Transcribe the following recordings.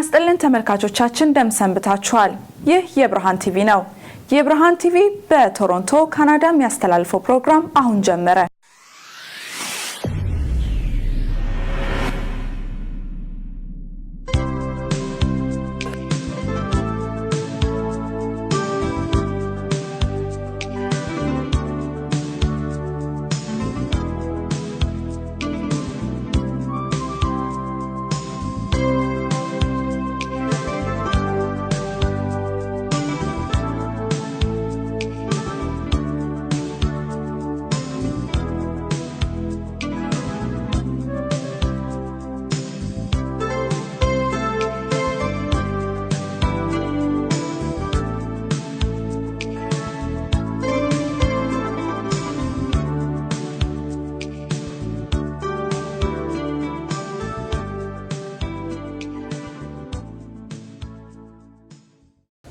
ይስጥልን ተመልካቾቻችን እንደምሰንብታችኋል። ይህ የብርሃን ቲቪ ነው። የብርሃን ቲቪ በቶሮንቶ ካናዳ የሚያስተላልፈው ፕሮግራም አሁን ጀመረ።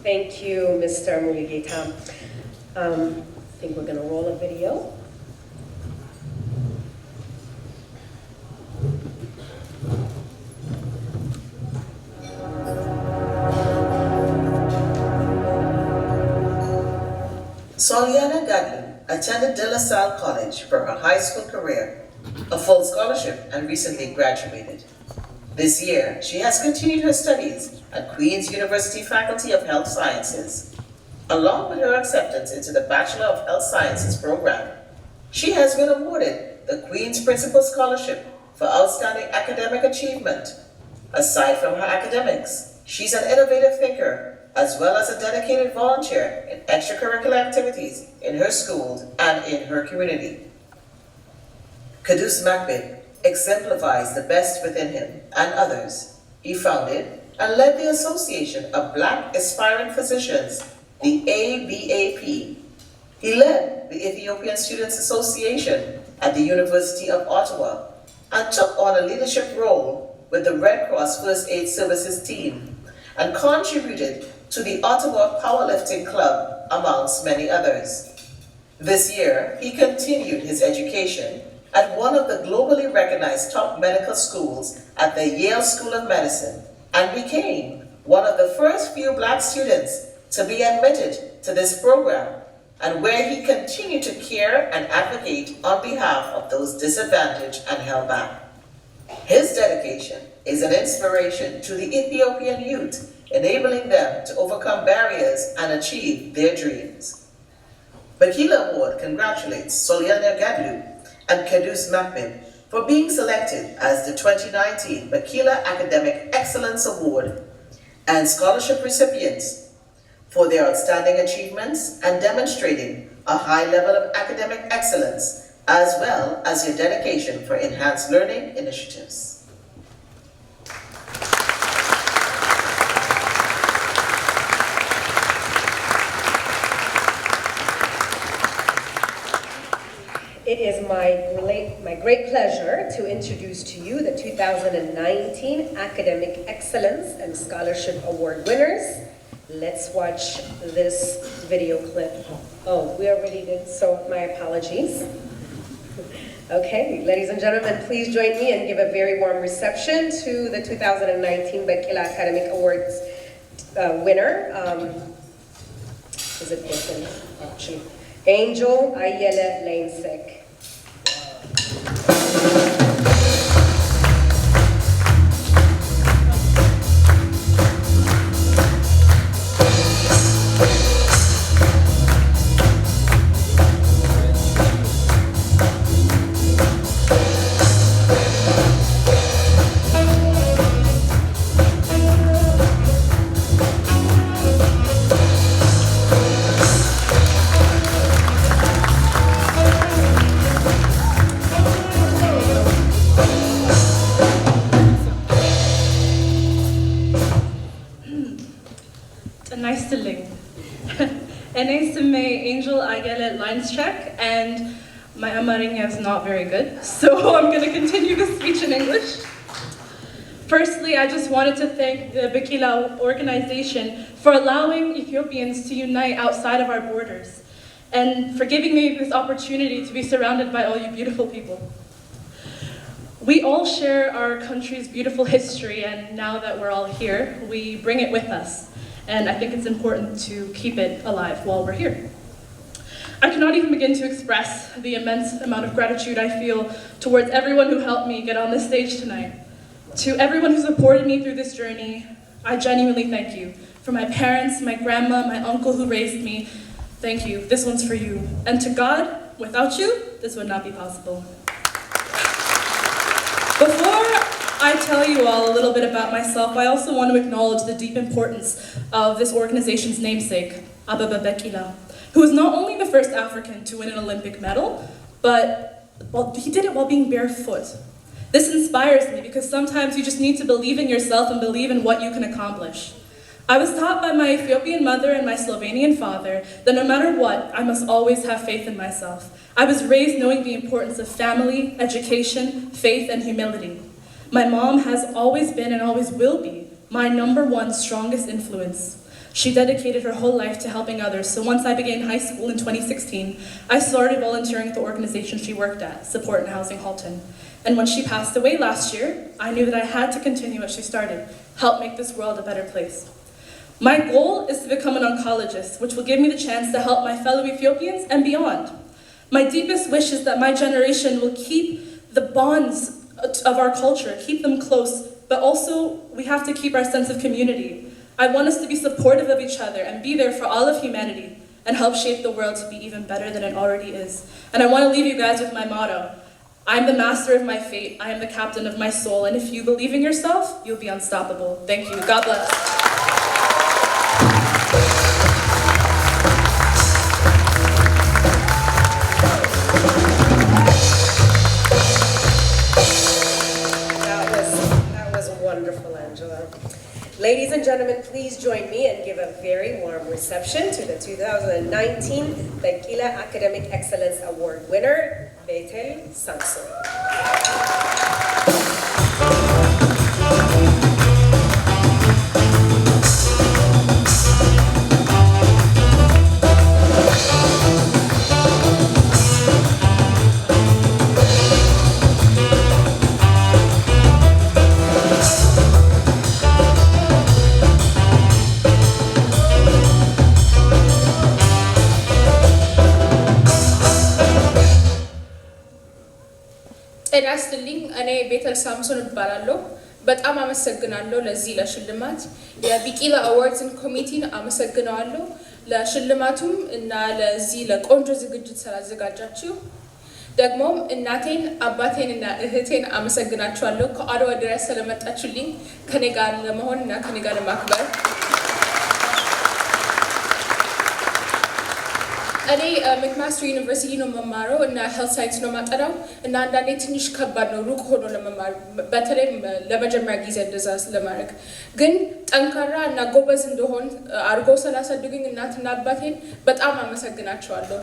Thank you, Mr. Muligita. I think we're going to roll a video. Soliana Gadlu attended De La Salle College for her high school career, a full scholarship, and recently graduated. This year, she has continued her studies at Queen's University Faculty of Health Sciences. Along with her acceptance into the Bachelor of Health Sciences program, she has been awarded the Queen's Principal Scholarship for Outstanding Academic Achievement. Aside from her academics, she's an innovative thinker, as well as a dedicated volunteer in extracurricular activities in her schools and in her community. Kadus Makbid exemplifies the best within him and others. He founded and led the Association of Black Aspiring Physicians, the ABAP. He led the Ethiopian Students Association at the University of Ottawa and took on a leadership role with the Red Cross First Aid Services team and contributed to the Ottawa Powerlifting Club, amongst many others. This year, he continued his education at one of the globally recognized top medical schools at the Yale School of Medicine and became one of the first few Black students to be admitted to this program, and where he continued to care and advocate on behalf of those disadvantaged and held back. His dedication is an inspiration to the Ethiopian youth, enabling them to overcome barriers and achieve their dreams. Bikila Award congratulates Soliana Gadlu and Kadus Makbid for being selected as the 2019 Bikila Academic Excellence Award and scholarship recipients for their outstanding achievements and demonstrating a high level of academic excellence, as well as your dedication for enhanced learning initiatives. It is my great pleasure to introduce to you the 2019 Academic Excellence and Scholarship Award winners. Let's watch this video clip. Oh, we already did, so my apologies. Okay, ladies and gentlemen, please join me and give a very warm reception to the 2019 Bikila Academic Awards winner. Is it Boston? Actually. Angel Ayele Lanesek. እኔ ስሜ Angel Ayele Lanesek, and my Amariña is not very good, so I'm going to continue the speech in English. Firstly, I just wanted to thank the Bikila organization for allowing Ethiopians to unite outside of our borders, and for giving me this opportunity to be surrounded by all you beautiful people. We all share our country's beautiful history, and now that we're all here, we bring it with us. And I think it's important to keep it alive while we're here. I cannot even begin to express the immense amount of gratitude I feel towards everyone who helped me get on this stage tonight. To everyone who supported me through this journey, I genuinely thank you. For my parents, my grandma, my uncle who raised me, thank you. This one's for you. And to God, without you, this would not be possible. Before I tell you all a little bit about myself, I also want to acknowledge the deep importance of this organization's namesake, Bikila, who is not only the first African to win an Olympic medal, but he did it while being barefoot. This inspires me because sometimes you just need to believe in yourself and believe in what you can accomplish. I was taught by my Ethiopian mother and my Slovenian father that no matter what, I must always have faith in myself. I was raised knowing the importance of family, education, faith, and humility. My mom has always been and always will be my #1 strongest influence. She dedicated her whole life to helping others, so once I began high school in 2016, I started volunteering at the organization she worked at, Support and Housing Halton. And when she passed away last year, I knew that I had to continue what she started, help make this world a better place. My goal is to become an oncologist, which will give me the chance to help my fellow Ethiopians and beyond. My deepest wish is that my generation will keep the bonds of our culture, keep them close, but also we have to keep our sense of community. I want us to be supportive of each other and be there for all of humanity and help shape the world to be even better than it already is. And I want to leave you guys with my motto. I'm the master of my fate. I am the captain of my soul. And if you believe in yourself, you'll be unstoppable. Thank you. God bless. That was wonderful, Angela. Ladies and gentlemen, please join me and give a very warm reception to the 2019 Bikila Academic Excellence Award winner, Bethel Samson. ጤና ይስጥልኝ እኔ ቤተል ሳምሶን እባላለሁ በጣም አመሰግናለሁ ለዚህ ለሽልማት የቢቂላ አዋርድስን ኮሚቴን አመሰግናለሁ ለሽልማቱም እና ለዚህ ለቆንጆ ዝግጅት ስላዘጋጃችሁ ደግሞም እናቴን አባቴንና እህቴን አመሰግናችኋለሁ ከአድዋ ድረስ ስለመጣችሁልኝ ከኔ ጋር ለመሆንና ከኔ ጋር ለማክበር እኔ McMaster University ነው መማረው እና ሄልት ሳይንስ ነው ማጠናው እና አንዳንዴ ትንሽ ከባድ ነው ሩቅ ሆኖ ለመማር በተለይ ለመጀመሪያ ጊዜ እንደዛ ስለማድረግ ግን ጠንካራ እና ጎበዝ እንደሆን አርጎ ስላሳደጉኝ እናትና አባቴን በጣም አመሰግናቸዋለሁ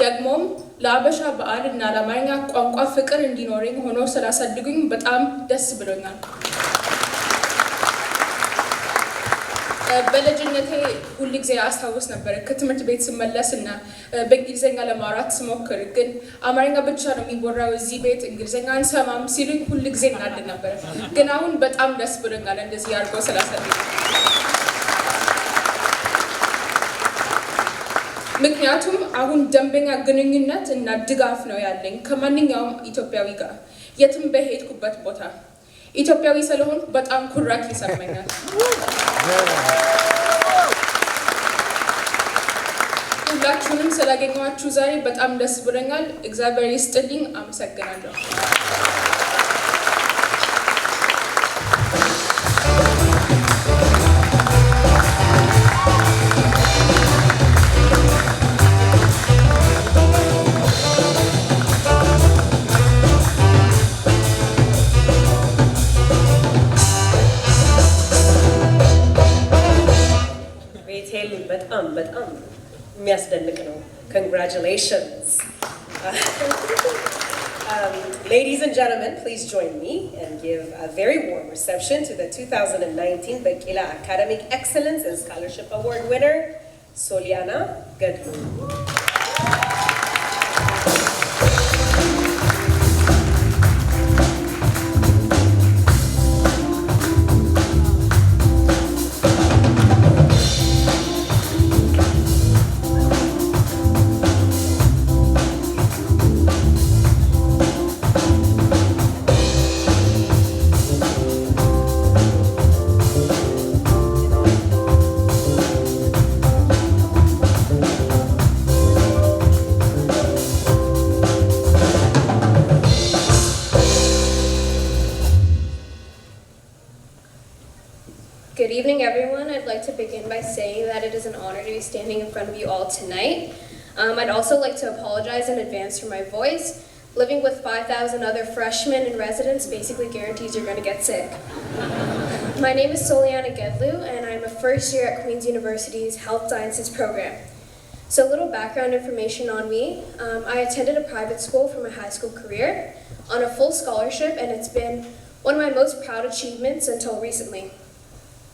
ደግሞም ለአበሻ በዓል እና ለአማርኛ ቋንቋ ፍቅር እንዲኖረኝ ሆኖ ስላሳደጉኝ በጣም ደስ ብሎኛል በልጅነቴ ሁሉ ጊዜ አስታውስ ነበር ከትምህርት ቤት ስመለስና በእንግሊዘኛ ለማውራት ስሞክር ግን አማርኛ ብቻ ነው የሚወራው እዚህ ቤት እንግሊዘኛ አንሰማም ሲሉኝ ሁሉ ጊዜ እናደድ ነበር ግን አሁን በጣም ደስ ብሎኛል እንደዚህ አድርገው ስላሳደጉኝ ምክንያቱም አሁን ደንበኛ ግንኙነት እና ድጋፍ ነው ያለኝ ከማንኛውም ኢትዮጵያዊ ጋር የትም በሄድኩበት ቦታ ኢትዮጵያዊ ስለሆንኩ በጣም ኩራት ይሰማኛል ሁላችሁንም ስላገኘኋችሁ ዛሬ በጣም ደስ ብሎኛል እግዚአብሔር ይስጥልኝ አመሰግናለሁ በጣም የሚያስደንቅ ነው congratulations ladies and gentlemen please join me and give a very warm reception to the 2019 Bikila Academic Excellence and Scholarship Award winner Soliana Gadlu Good evening, everyone. I'd like to begin by saying that it is an honor to be standing in front of you all tonight. I'd also like to apologize in advance for my voice. Living with 5,000 other freshmen and residents basically guarantees you're going to get sick. My name is Soliana Gedlu, and I'm a first year at Queen's University's Health Sciences program. So a little background information on me. I attended a private school for my high school career on a full scholarship, and it's been one of my most proud achievements until recently.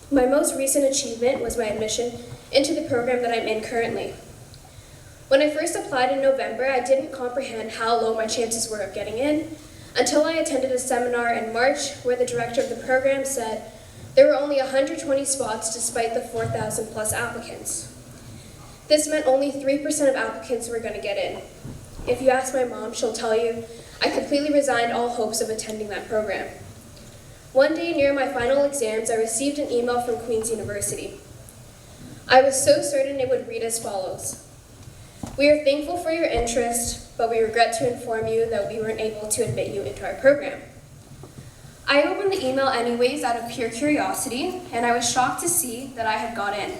My most recent achievement was my admission into the program that I'm in currently. When I first applied in November, I didn't comprehend how low my chances were of getting in until I attended a seminar in March where the director of the program said there were only 120 spots despite the 4,000 plus applicants. This meant only 3% of applicants were going to get in. If you ask my mom, she'll tell you I completely resigned all hopes of attending that program. One day near my final exams, I received an email from Queen's University. I was so certain it would read as follows. We are thankful for your interest, but we regret to inform you that we weren't able to admit you into our program. I opened the email anyways out of pure curiosity, and I was shocked to see that I had got in.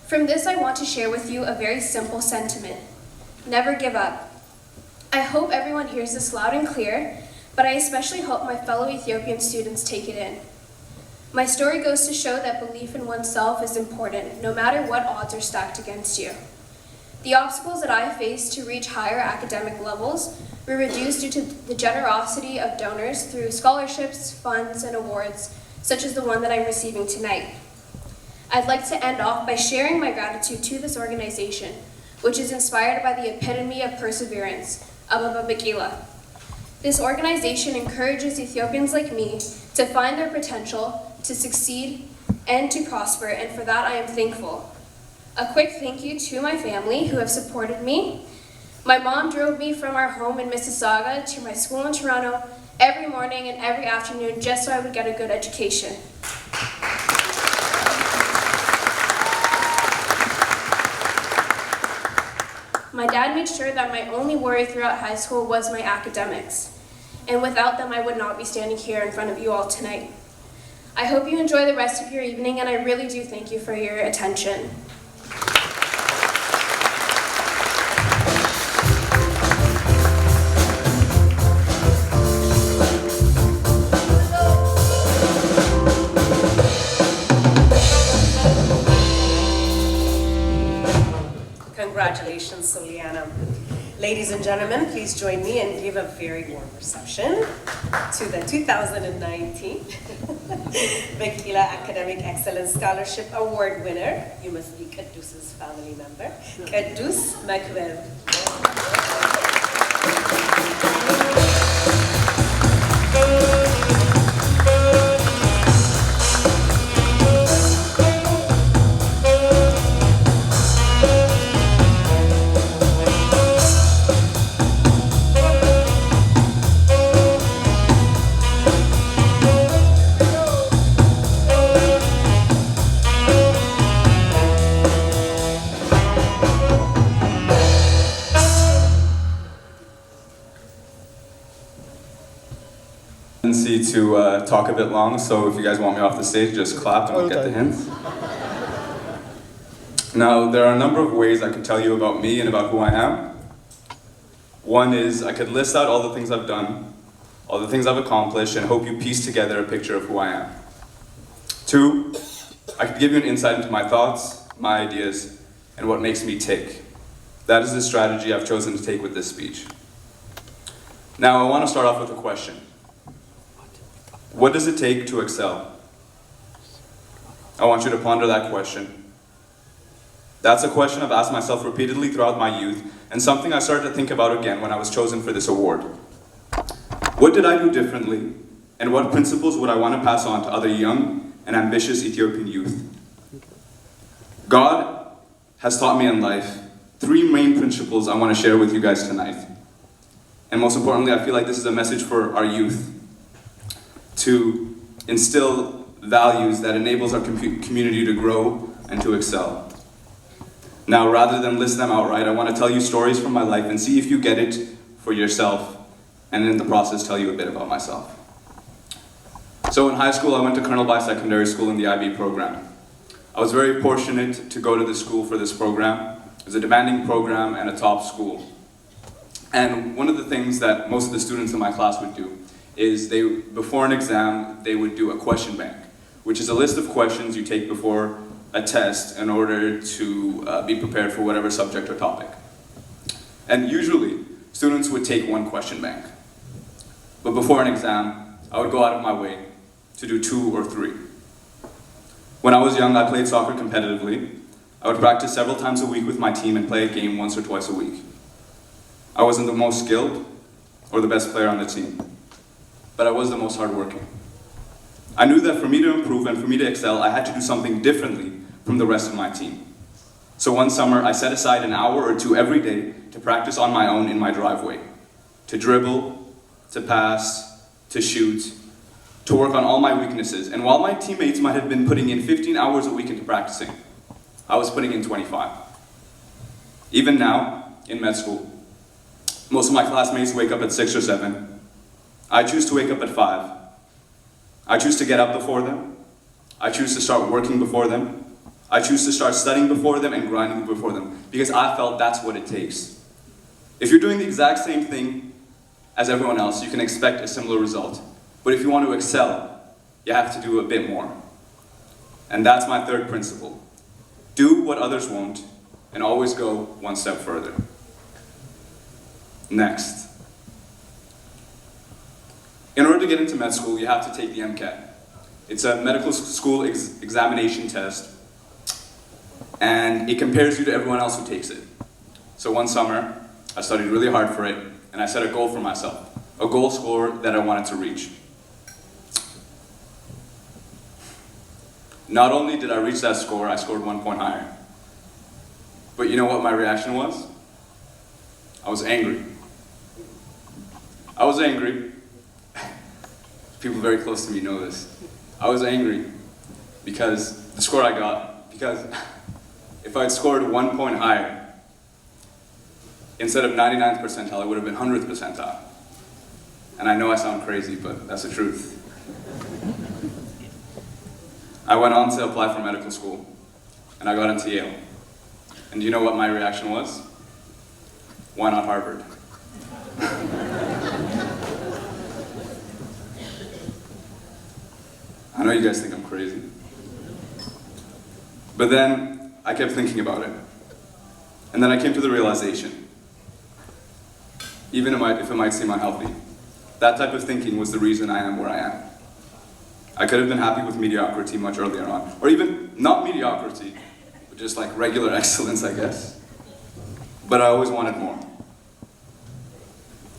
From this, I want to share with you a very simple sentiment. Never give up. I hope everyone hears this loud and clear, but I especially hope my fellow Ethiopian students take it in. My story goes to show that belief in oneself is important, no matter what odds are stacked against you. The obstacles that I faced to reach higher academic levels were reduced due to the generosity of donors through scholarships, funds, and awards, such as the one that I'm receiving tonight. I'd like to end off by sharing my gratitude to this organization, which is inspired by the epitome of perseverance, Ababa Bikila. This organization encourages Ethiopians like me to find their potential, to succeed, and to prosper, and for that I am thankful. A quick thank you to my family who have supported me. My mom drove me from our home in Mississauga to my school in Toronto every morning and every afternoon just so I would get a good education. My dad made sure that my only worry throughout high school was my academics. And without them, I would not be standing here in front of you all tonight. I hope you enjoy the rest of your evening, and I really do thank you for your attention. Congratulations, Soliana. Ladies and gentlemen, please join me and give a very warm reception to the 2019 Bikila Academic Excellence Scholarship Award winner. You must be Kedus's family member, Kedus Makwev. To talk a bit long, so if you guys want me off the stage, just clap and we'll get the hints. Now, there are a number of ways I could tell you about me and about who I am. One is I could list out all the things I've done, all the things I've accomplished, and hope you piece together a picture of who I am. Two, I could give you an insight into my thoughts, my ideas, and what makes me tick. That is the strategy I've chosen to take with this speech. Now, I want to start off with a question. What does it take to excel? I want you to ponder that question. That's a question I've asked myself repeatedly throughout my youth, and something I started to think about again when I was chosen for this award. What did I do differently, and what principles would I want to pass on to other young and ambitious Ethiopian youth? God has taught me in life 3 main principles I want to share with you guys tonight. And most importantly, I feel like this is a message for our youth, to instill values that enables our community to grow and to excel. Now, rather than list them outright, I want to tell you stories from my life and see if you get it for yourself, and in the process tell you a bit about myself. So in high school, I went to Colonel By Secondary School in the IB program. I was very fortunate to go to the school for this program. It was a demanding program and a top school. And one of the things that most of the students in my class would do is before an exam, they would do a question bank, which is a list of questions you take before a test in order to be prepared for whatever subject or topic. And usually, students would take one question bank. But before an exam, I would go out of my way to do 2 or 3. When I was young, I played soccer competitively. I would practice several times a week with my team and play a game once or twice a week. I wasn't the most skilled or the best player on the team, but I was the most hardworking. I knew that for me to improve and for me to excel, I had to do something differently from the rest of my team. So one summer, I set aside an hour or 2 every day to practice on my own in my driveway, to dribble, to pass, to shoot, to work on all my weaknesses. And while my teammates might have been putting in 15 hours a week into practicing, I was putting in 25. Even now, in med school, most of my classmates wake up at 6 or 7. I choose to wake up at 5. I choose to get up before them. I choose to start working before them. I choose to start studying before them and grinding before them, because I felt that's what it takes. If you're doing the exact same thing as everyone else, you can expect a similar result. But if you want to excel, you have to do a bit more. And that's my third principle. Do what others won't, and always go one step further. Next. In order to get into med school, you have to take the MCAT. It's a medical school examination test, and it compares you to everyone else who takes it. So one summer, I studied really hard for it, and I set a goal for myself, a goal score that I wanted to reach. Not only did I reach that score, I scored 1 point higher. But you know what my reaction was? I was angry. I was angry. People very close to me know this. I was angry because the score I got, because if I had scored 1 point higher, instead of 99th percentile, it would have been 100th percentile. And I know I sound crazy, but that's the truth. I went on to apply for medical school, and I got into Yale. And do you know what my reaction was? Why not Harvard? I know you guys think I'm crazy. But then I kept thinking about it. And then I came to the realization, even if it might seem unhealthy, that type of thinking was the reason I am where I am. I could have been happy with mediocrity much earlier on, or even not mediocrity, but just like regular excellence, I guess. But I always wanted more.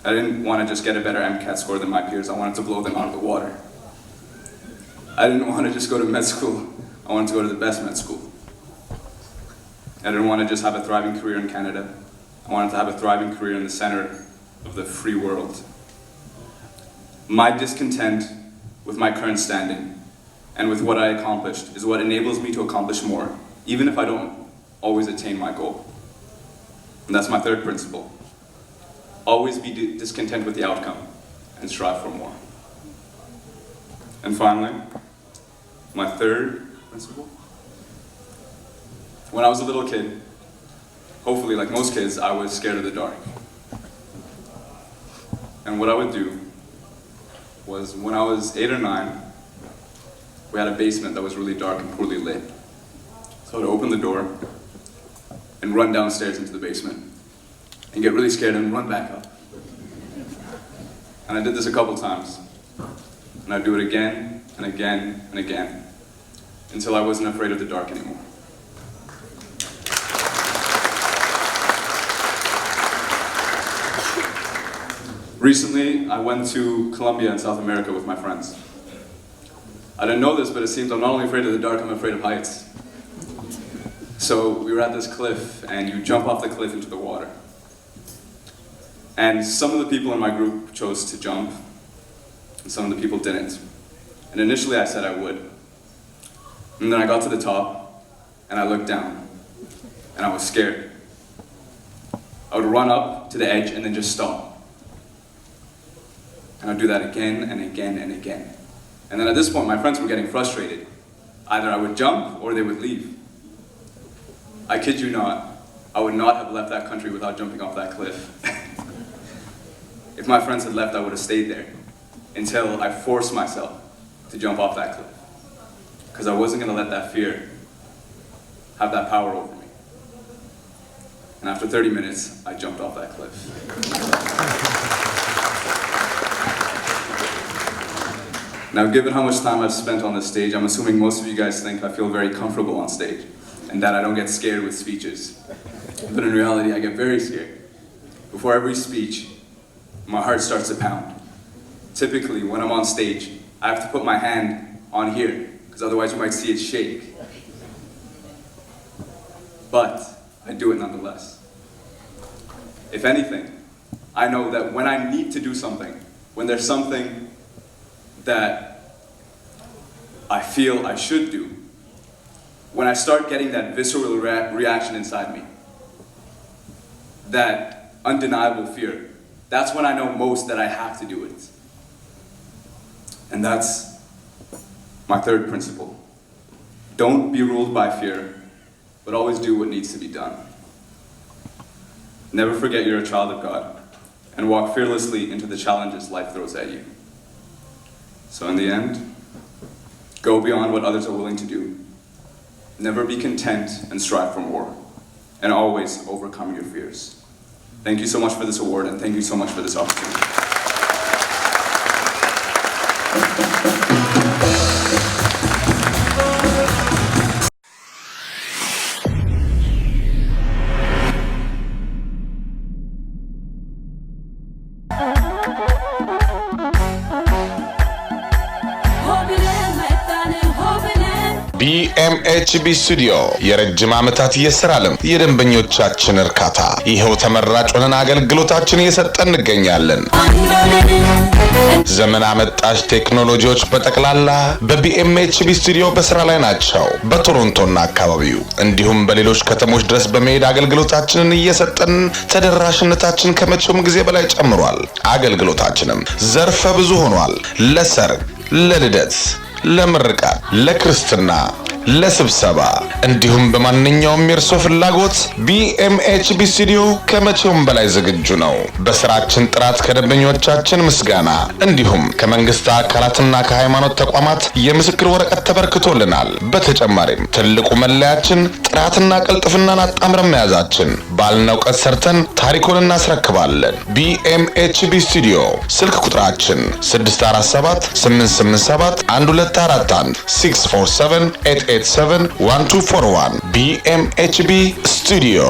I didn't want to just get a better MCAT score than my peers, I wanted to blow them out of the water. I didn't want to just go to med school, I wanted to go to the best med school. I didn't want to just have a thriving career in Canada, I wanted to have a thriving career in the center of the free world. My discontent with my current standing and with what I accomplished is what enables me to accomplish more, even if I don't always attain my goal. And that's my third principle. Always be discontent with the outcome and strive for more. And finally, my third principle. When I was a little kid, hopefully like most kids, I was scared of the dark. And what I would do was, when I was 8 or 9, we had a basement that was really dark and poorly lit. So I would open the door and run downstairs into the basement and get really scared and run back up. And I did this a couple times. And I'd do it again and again and again until I wasn't afraid of the dark anymore. Recently, I went to Colombia in South America with my friends. I didn't know this, but it seems I'm not only afraid of the dark, I'm afraid of heights. So we were at this cliff, and you jump off the cliff into the water. And some of the people in my group chose to jump, and some of the people didn't. And initially I said I would. And then I got to the top, and I looked down, and I was scared. I would run up to the edge and then just stop. And I'd do that again and again and again. And then at this point, my friends were getting frustrated. Either I would jump or they would leave. I kid you not, I would not have left that country without jumping off that cliff. If my friends had left, I would have stayed there until I forced myself to jump off that cliff. Because I wasn't going to let that fear have that power over me. And after 30 minutes, I jumped off that cliff. Now, given how much time I've spent on this stage, I'm assuming most of you guys think I feel very comfortable on stage and that I don't get scared with speeches. But in reality, I get very scared. Before every speech, my heart starts to pound. Typically, when I'm on stage, I have to put my hand on here, because otherwise you might see it shake. But I do it nonetheless. If anything, I know that when I need to do something, when there's something that I feel I should do, when I start getting that visceral reaction inside me, that undeniable fear, that's when I know most that I have to do it. And that's my third principle. Don't be ruled by fear, but always do what needs to be done. Never forget you're a child of God, and walk fearlessly into the challenges life throws at you. So in the end, go beyond what others are willing to do. Never be content and strive for more, and always overcome your fears. Thank you so much for this award, and thank you so much for this opportunity. BMHB Studio የረጅም ዓመታት የሥራ ልምድ የደንበኞቻችን እርካታ ይሄው ተመራጭ ሆነን አገልግሎታችን እየሰጠን እንገኛለን። ዘመን አመጣሽ ቴክኖሎጂዎች በጠቅላላ በBMHB Studio በስራ ላይ ናቸው። በቶሮንቶና አካባቢው እንዲሁም በሌሎች ከተሞች ድረስ በመሄድ አገልግሎታችንን እየሰጠን ተደራሽነታችን ከመቼውም ጊዜ በላይ ጨምሯል። አገልግሎታችንም ዘርፈ ብዙ ሆኗል። ለሰርግ፣ ለልደት፣ ለምርቃት፣ ለክርስትና፣ ለስብሰባ እንዲሁም በማንኛውም የርሶ ፍላጎት BMHB Studio ከመቼውም በላይ ዝግጁ ነው። በስራችን ጥራት ከደንበኞቻችን ምስጋና እንዲሁም ከመንግስት አካላትና ከሃይማኖት ተቋማት የምስክር ወረቀት ተበርክቶልናል። በተጨማሪም ትልቁ መለያችን ጥራትና ቅልጥፍናን አጣምረን መያዛችን ባልነው ቀን ሰርተን ታሪኩን እናስረክባለን። BMHB Studio ስልክ ቁጥራችን 647 887 1241 647 887-1241 BMHB Studio.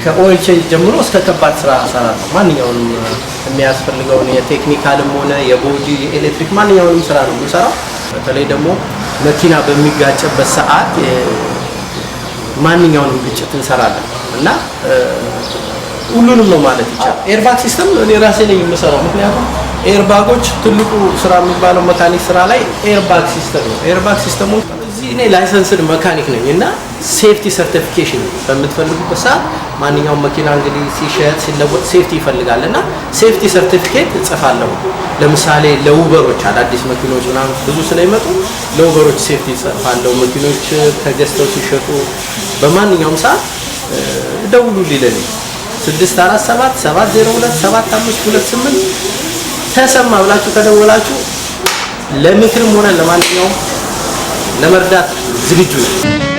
ከኦይል ቼንጅ ጀምሮ እስከ ከባድ ስራ እሰራለሁ። ማንኛውንም የሚያስፈልገውን የቴክኒካልም ሆነ የቦዲ የኤሌክትሪክ ማንኛውንም ስራ ነው የምሰራው። በተለይ ደግሞ መኪና በሚጋጭበት ሰዓት ማንኛውንም ግጭት እንሰራለን እና ሁሉንም ነው ማለት ይቻላል። ኤርባግ ሲስተም እኔ ራሴ ነኝ የምሰራው። ምክንያቱም ኤርባጎች ትልቁ ስራ የሚባለው መካኒክ ስራ ላይ ኤርባግ ሲስተም ነው። ኤርባግ ሲስተሙ እዚህ እኔ ላይሰንስድ መካኒክ ነኝ እና ሴፍቲ ሰርቲፊኬሽን በምትፈልጉበት ሰዓት ማንኛውም መኪና እንግዲህ ሲሸጥ ሲለወጥ ሴፍቲ ይፈልጋልና ሴፍቲ ሰርቲፊኬት እጽፋለሁ። ለምሳሌ ለኡበሮች አዳዲስ መኪኖች ምናምን ብዙ ስለሚመጡ ለኡበሮች ሴፍቲ እጽፋለሁ። መኪኖች ተገዝተው ሲሸጡ በማንኛውም ሰዓት ደውሉልኝ ለኔ 647 702 7528 ተሰማ ብላችሁ ከደወላችሁ ለምክርም ሆነ ለማንኛውም ለመርዳት ዝግጁ ነኝ።